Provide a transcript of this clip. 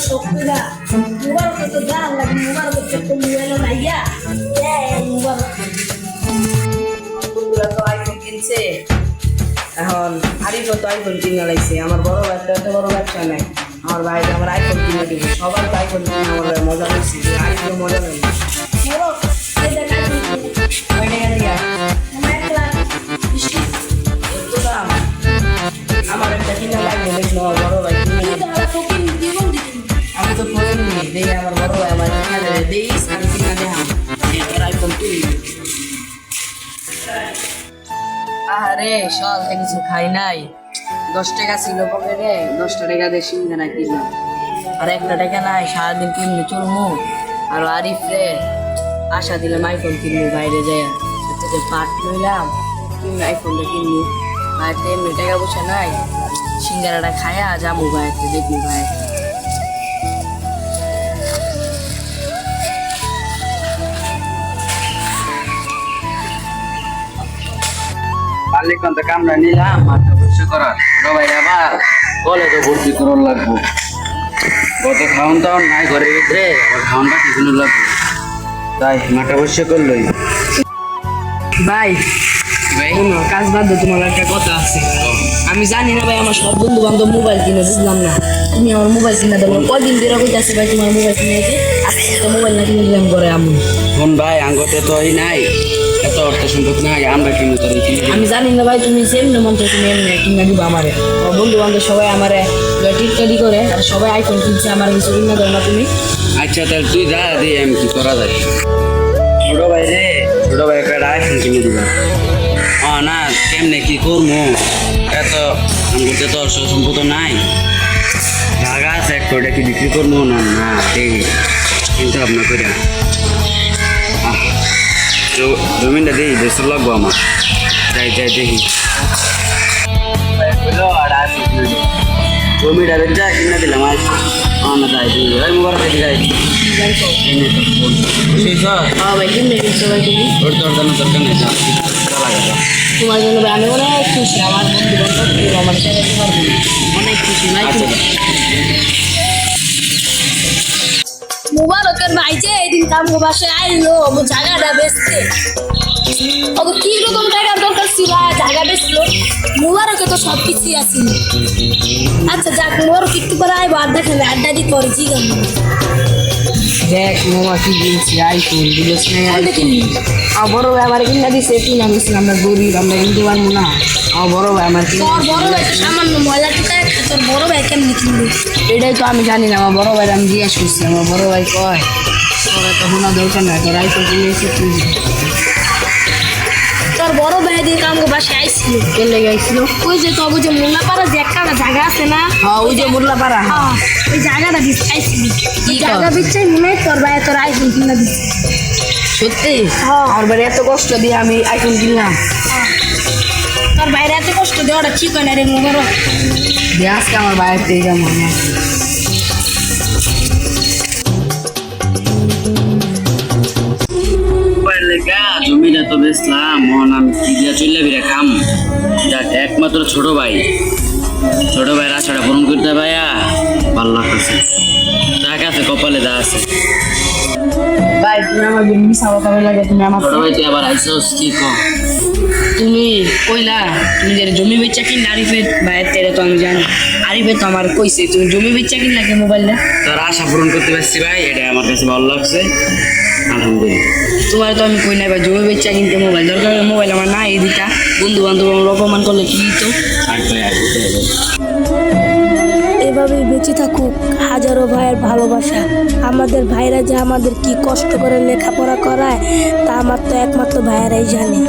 শক্তিরা mobile তো জান লাগে মোবাইল তো মোবাইল নাইয়া মোবাইল বন্ধুরা তো আইফোন কিনছে এখন আরিফও তো আইফোন কিনে লাগছে আমার বড় ভাইটা এত বড় ব্যবসা নাই আমার ভাই আমার আইফোন কিনে দিবে সবার তো আইফোন কিনে আমার মজা হয়েছে আইফোন মজা নেই আমার একটা কিনা লাগবে দেখলো আমার বড় ভাই আমি তো ফোন নিই দেখি আমার বড় ভাই আমার কিনা দিস আমি কিনা দেখাম আইফোন তুলি আরে সকাল থেকে কিছু খাই নাই 10 টাকা ছিল পকেটে 10 টাকা দিয়ে সিঙ্গারা কিনলাম আর 1 টাকা নাই সারাদিন কিনলে চলমু আর আরিফ রে আশা দিলাম আইফোন কিনবো বাইরে যাই যে পাট লইলাম কিনবো আইফোনটা কিনবো বাড়িতে এমনি টাকা পয়সা নাই সিঙ্গারাটা খায়া যাবো বাড়িতে দেখবো ভাই মালিকান্ত কামরা নিলাম মাথা পয়সা করার সবাই আবার কলেজে ভর্তি করার লাগবো গত খাওয়ান টাউন নাই ঘরের ভিতরে আবার খাওয়ানটা টিফিনে লাগবো তাই মাথা পয়সা করলোই ভাই ভাই কাজ বাদ দাও তোমার একটা কথা আছে আমি জানি না ভাই আমার সব বন্ধু বান্ধব মোবাইল কিনে বুঝলাম না তুমি আমার মোবাইল কিনে দেবো কদিন ধরে কইতাছি ভাই তোমার মোবাইল কিনে দিতে আজকে মোবাইল না কিনে দিলাম করে আমি ফোন ভাই আঙ্গতে তো নাই এত অর্থ সম্পদ নাই আমরা কিনে তোর কিনে আমি জানি না ভাই তুমি সেম মন্ত্র তুমি এমনি কিনে দিবা আমারে আমার বন্ধু বান্ধব সবাই আমারে টিটকারি করে আর সবাই আইফোন কিনছে আমার কিছু কিনে দেবো না তুমি আচ্ছা তাহলে তুই যা দিয়ে আমি কি করা যায় ছোট ভাই রে ছোট ভাই একটা আইফোন কিনে দিবা না কেমনে কি করবো এত আমাদের তো অর্থ সম্পদ নাই জায়গা আছে এক কোটা কি বিক্রি করবো না না দেখি চিন্তা ভাবনা করে জমিনটা দিই দেশের লাগবো আমার যাই যাই দেখি জমিটা যা কিনে দিলাম না যাই দিই মোবাইল থেকে যাই ভাই কিনে দিচ্ছ ভাই তুমি তোর দরকার না দরকার নেই লাগা তোমার জন্য ভাই আমি অনেক খুশি আমার বন্ধু বান্ধব আমার ছেলে তোমার অনেক খুশি ভাই মুবারকের ভাই যে এদিন কাম বাসায় আইলো জায়গাটা বেচতে ওকে কি রকম টাকার দরকার ছিল জায়গা বেচলো মুবারকে তো সব কিছুই আসিল আচ্ছা যাক মুবারক একটু করে আইবো আড্ডা খেলে আড্ডা দিয়ে পরে জি গান দেখ মামা কি কিনছি আইফোন বুঝছ না কিনি আমার বড় ভাই আমার কিনা দিছে তুই না বুঝছি আমরা গরিব আমরা কিনতে পারবো না আমার বড় ভাই আমার কিনা বড় ভাই সামান্য ময়লা টুকা তোর বড় ভাই কেমনি কিনবে এটাই তো আমি জানি না আমার বড় ভাই আমি জিজ্ঞেস করছি আমার বড় ভাই কয় তোর এত শোনা দরকার নাই তোর আইফোন কিনে এসে তুই তোর বড় ভাই দিয়ে কাম বাসে আইছিল কেলে গাইছিল ওই যে তো ওই যে মোল্লাপাড়া যে একটা জায়গা আছে না হ্যাঁ ওই যে মোল্লাপাড়া হ্যাঁ ওই জায়গাটা বিচ আইছিল কি জায়গা বিচে মনে তোর ভাই তোর আইফোন কিনে দিছে সত্যি আমার ভাই এত কষ্ট দিয়ে আমি আইফোন কিনলাম তোর বাইরে এত কষ্ট দেওয়াটা ঠিক হয় না রে মোবারক দিয়ে আজকে আমার বাইরে থেকে মনে জমিটা তো বেচলাম মন আমি কি দিয়া চলে বিরা খাম যাক একমাত্র ছোট ভাইয়ের আশাটা পূরণ করতে ভাইয়া ভালো লাগতেছে টাকা আছে কপালে দা আছে ভাই তুমি আমার বিন্দি সাবা কাবে লাগে তুমি আমার ছোট ভাই তুই আবার আইসোস কি কম তুমি কইলা তুমি যে জমি বেচা কিন আরিফের ভাইয়ের তেরে তো আমি জানি আরিফে তো আমার কইছে তুমি জমি বেচা কিন লাগে মোবাইলটা তোর আশা পূরণ করতে পারছি ভাই এটা আমার কাছে ভালো লাগছে আলহামদুলিল্লাহ তোমার তো আমি কই না ভাই জমি বেচা কিনতে মোবাইল দরকার মোবাইল আমার না এই দিটা বন্ধু বান্ধব আমার অপমান করলে কি তো এভাবেই বেঁচে থাকুক হাজারো ভাইয়ের ভালোবাসা আমাদের ভাইরা যে আমাদের কি কষ্ট করে লেখাপড়া করায় তা আমার তো একমাত্র ভাইয়েরাই জানে।